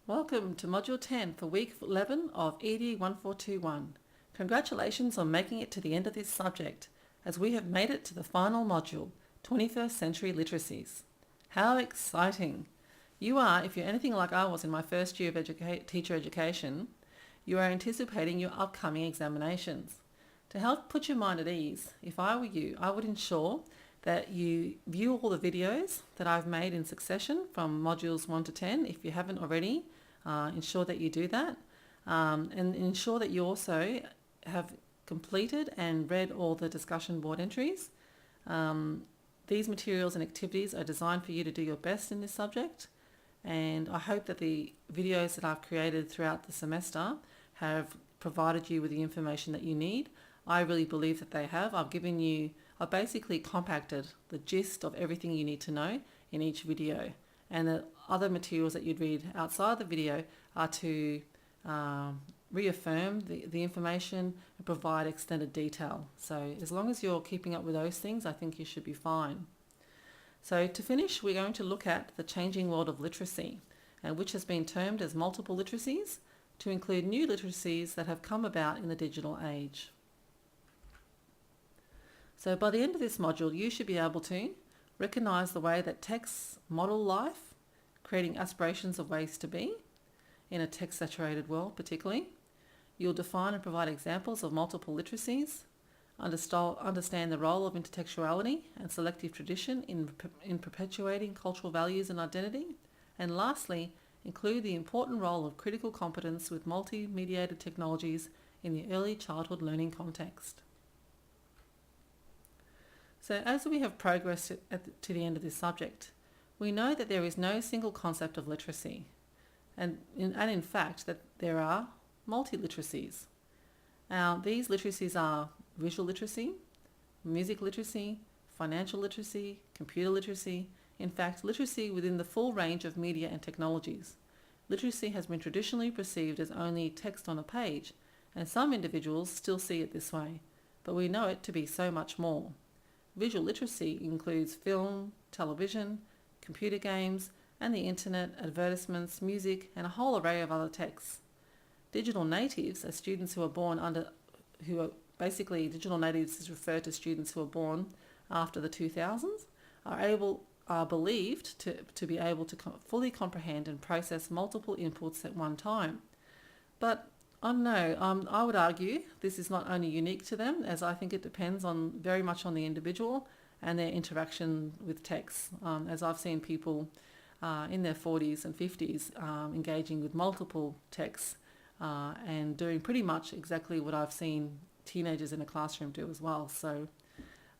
Welcome to Module 10 for Week 11 of ED 1421. Congratulations on making it to the end of this subject, as we have made it to the final module, 21st Century Literacies. How exciting! You are, if you're anything like I was in my first year of teacher education, you are anticipating your upcoming examinations. To help put your mind at ease, if I were you, I would ensure that you view all the videos that I've made in succession from modules 1 to 10. If you haven't already, ensure that you do that, and ensure that you also have completed and read all the discussion board entries. These materials and activities are designed for you to do your best in this subject, and I hope that the videos that I've created throughout the semester have provided you with the information that you need. I really believe that they have. I've basically compacted the gist of everything you need to know in each video, and the other materials that you'd read outside the video are to reaffirm the information and provide extended detail. So as long as you're keeping up with those things, I think you should be fine. So to finish, we're going to look at the changing world of literacy, which has been termed as multiple literacies, to include new literacies that have come about in the digital age. So by the end of this module, you should be able to recognise the way that texts model life, creating aspirations of ways to be in a text-saturated world particularly. You'll define and provide examples of multiple literacies, understand the role of intertextuality and selective tradition in perpetuating cultural values and identity, and lastly, include the important role of critical competence with multi-mediated technologies in the early childhood learning context. So as we have progressed to the end of this subject, we know that there is no single concept of literacy, and in fact that there are multi-literacies. Now these literacies are visual literacy, music literacy, financial literacy, computer literacy, in fact literacy within the full range of media and technologies. Literacy has been traditionally perceived as only text on a page, and some individuals still see it this way, but we know it to be so much more. Visual literacy includes film, television, computer games, and the internet, advertisements, music, and a whole array of other texts. Digital natives are students digital natives is referred to students who are born after the 2000s, are believed to be able to fully comprehend and process multiple inputs at one time. But I don't know, I would argue this is not only unique to them, as I think it depends very much on the individual and their interaction with text, as I've seen people in their 40s and 50s engaging with multiple texts and doing pretty much exactly what I've seen teenagers in a classroom do as well. So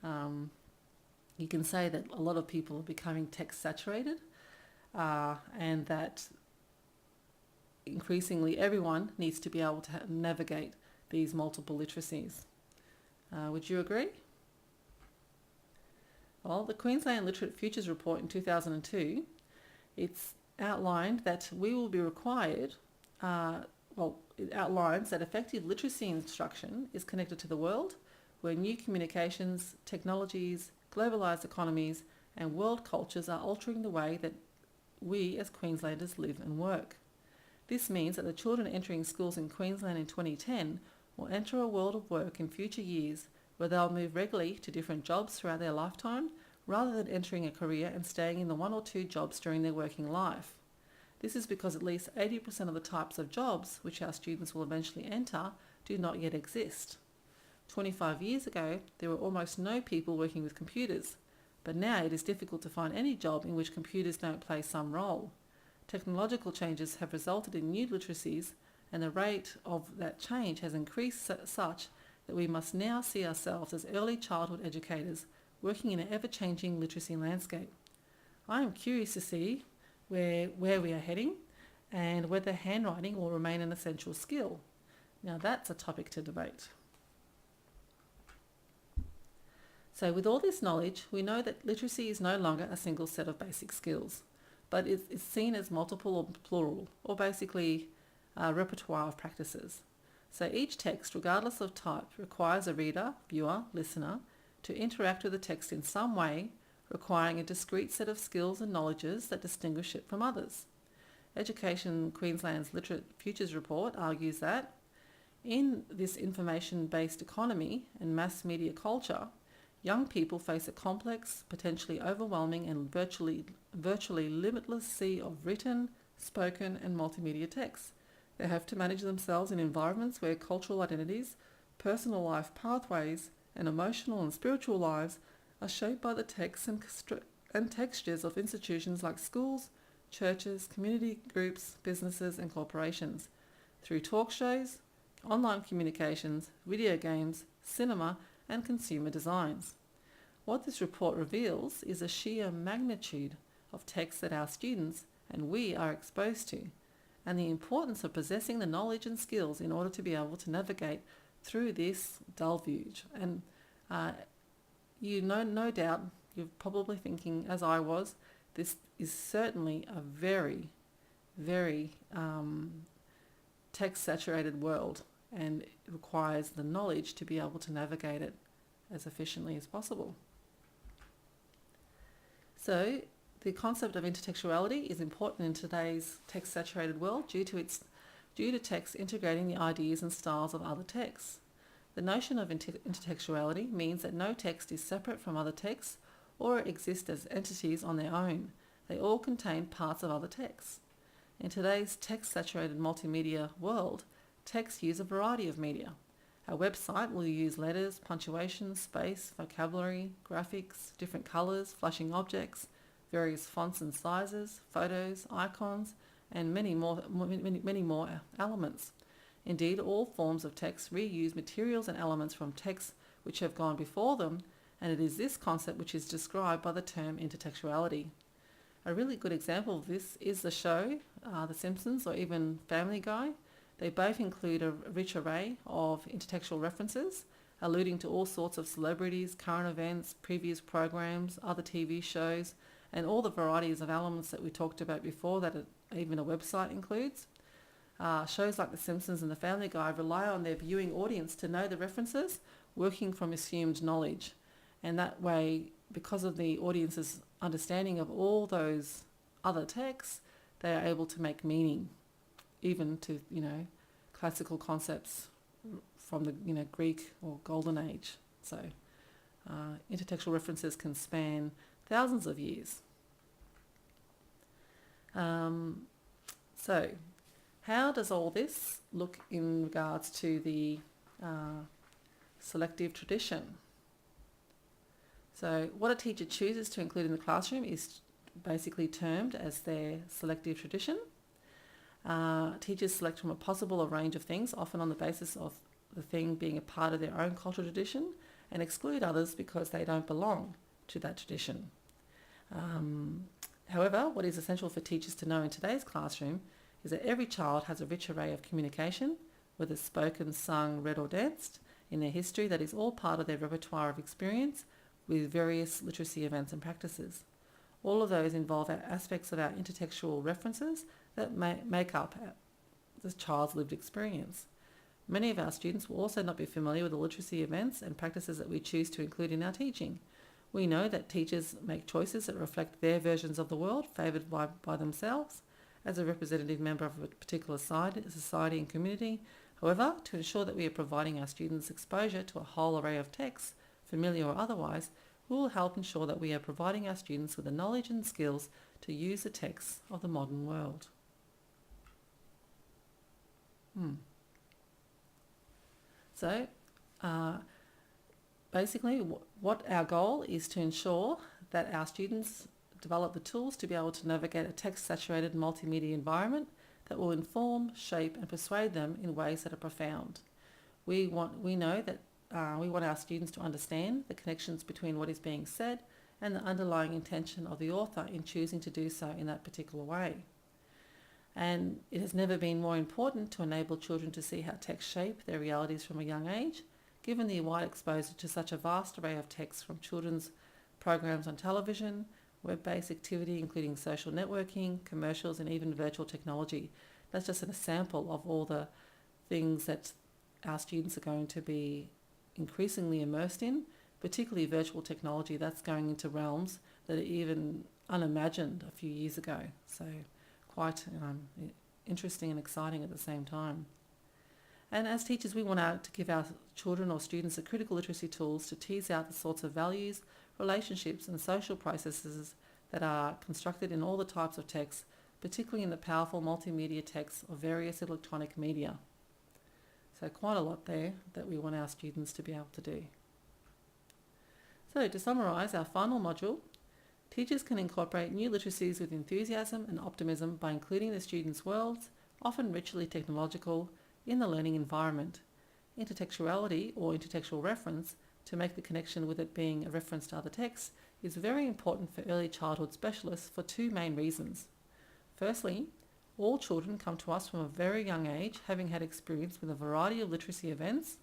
you can say that a lot of people are becoming text saturated, and that increasingly everyone needs to be able to navigate these multiple literacies. Would you agree? Well, the Queensland Literate Futures Report in 2002, it's outlined that we will be required, it outlines that effective literacy instruction is connected to the world, where new communications, technologies, globalised economies and world cultures are altering the way that we as Queenslanders live and work. This means that the children entering schools in Queensland in 2010 will enter a world of work in future years where they'll move regularly to different jobs throughout their lifetime, rather than entering a career and staying in the one or two jobs during their working life. This is because at least 80% of the types of jobs which our students will eventually enter do not yet exist. 25 years ago, there were almost no people working with computers, but now it is difficult to find any job in which computers don't play some role. Technological changes have resulted in new literacies, and the rate of that change has increased such that we must now see ourselves as early childhood educators working in an ever-changing literacy landscape. I am curious to see where we are heading and whether handwriting will remain an essential skill. Now that's a topic to debate. So with all this knowledge, we know that literacy is no longer a single set of basic skills, but it's seen as multiple or plural, or basically a repertoire of practices. So each text, regardless of type, requires a reader, viewer, listener to interact with the text in some way, requiring a discrete set of skills and knowledges that distinguish it from others. Education Queensland's Literate Futures Report argues that in this information-based economy and mass media culture, young people face a complex, potentially overwhelming and virtually limitless sea of written, spoken and multimedia texts. They have to manage themselves in environments where cultural identities, personal life pathways and emotional and spiritual lives are shaped by the texts and textures of institutions like schools, churches, community groups, businesses and corporations. Through talk shows, online communications, video games, cinema and consumer designs. What this report reveals is a sheer magnitude of texts that our students and we are exposed to, and the importance of possessing the knowledge and skills in order to be able to navigate through this deluge. And no doubt, you're probably thinking, as I was, this is certainly a very, very text-saturated world, and it requires the knowledge to be able to navigate it as efficiently as possible. So the concept of intertextuality is important in today's text-saturated world due to text integrating the ideas and styles of other texts. The notion of intertextuality means that no text is separate from other texts or exist as entities on their own. They all contain parts of other texts. In today's text-saturated multimedia world, texts use a variety of media. Our website will use letters, punctuation, space, vocabulary, graphics, different colours, flashing objects, various fonts and sizes, photos, icons, and many more elements. Indeed, all forms of text reuse materials and elements from texts which have gone before them, and it is this concept which is described by the term intertextuality. A really good example of this is the show, The Simpsons, or even Family Guy. They both include a rich array of intertextual references, alluding to all sorts of celebrities, current events, previous programs, other TV shows, and all the varieties of elements that we talked about before that even a website includes. Shows like The Simpsons and The Family Guy rely on their viewing audience to know the references, working from assumed knowledge. And that way, because of the audience's understanding of all those other texts, they are able to make meaning, even to, classical concepts from the, Greek or Golden Age. So intertextual references can span thousands of years. So how does all this look in regards to the selective tradition? So what a teacher chooses to include in the classroom is basically termed as their selective tradition. Teachers select from a possible range of things, often on the basis of the thing being a part of their own cultural tradition, and exclude others because they don't belong to that tradition. However, what is essential for teachers to know in today's classroom is that every child has a rich array of communication, whether spoken, sung, read or danced, in their history that is all part of their repertoire of experience with various literacy events and practices. All of those involve aspects of our intertextual references that make up the child's lived experience. Many of our students will also not be familiar with the literacy events and practices that we choose to include in our teaching. We know that teachers make choices that reflect their versions of the world favoured by themselves as a representative member of a particular society and community. However, to ensure that we are providing our students exposure to a whole array of texts, familiar or otherwise, we will help ensure that we are providing our students with the knowledge and skills to use the texts of the modern world. So, basically, what our goal is to ensure that our students develop the tools to be able to navigate a text-saturated multimedia environment that will inform, shape and persuade them in ways that are profound. We know that we want our students to understand the connections between what is being said and the underlying intention of the author in choosing to do so in that particular way. And it has never been more important to enable children to see how texts shape their realities from a young age, given the wide exposure to such a vast array of texts from children's programs on television, web-based activity including social networking, commercials and even virtual technology. That's just a sample of all the things that our students are going to be increasingly immersed in, particularly virtual technology that's going into realms that are even unimagined a few years ago. So quite interesting and exciting at the same time. And as teachers, we want to give our children or students the critical literacy tools to tease out the sorts of values, relationships and social processes that are constructed in all the types of texts, particularly in the powerful multimedia texts of various electronic media. So quite a lot there that we want our students to be able to do. So to summarise our final module, teachers can incorporate new literacies with enthusiasm and optimism by including the students' worlds, often richly technological, in the learning environment. Intertextuality or intertextual reference, to make the connection with it being a reference to other texts, is very important for early childhood specialists for two main reasons. Firstly, all children come to us from a very young age having had experience with a variety of literacy events,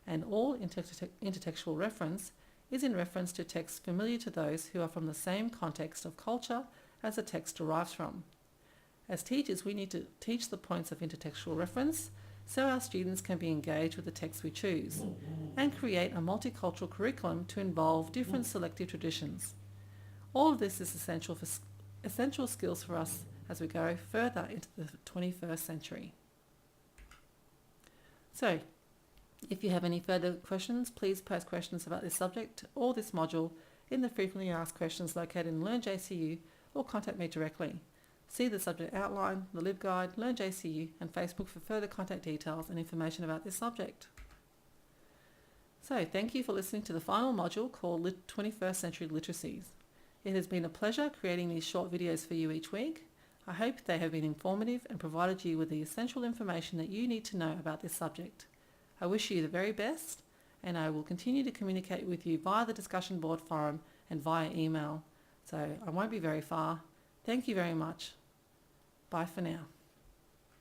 and all intertextual reference is in reference to texts familiar to those who are from the same context of culture as the text derives from. As teachers, we need to teach the points of intertextual reference so our students can be engaged with the text we choose, and create a multicultural curriculum to involve different selective traditions. All of this is essential skills for us as we go further into the 21st century. So, if you have any further questions, please post questions about this subject or this module in the frequently asked questions located in LearnJCU, or contact me directly. See the subject outline, the LibGuide, LearnJCU and Facebook for further contact details and information about this subject. So thank you for listening to the final module called 21st Century Literacies. It has been a pleasure creating these short videos for you each week. I hope they have been informative and provided you with the essential information that you need to know about this subject. I wish you the very best, and I will continue to communicate with you via the discussion board forum and via email. So I won't be very far. Thank you very much. Bye for now.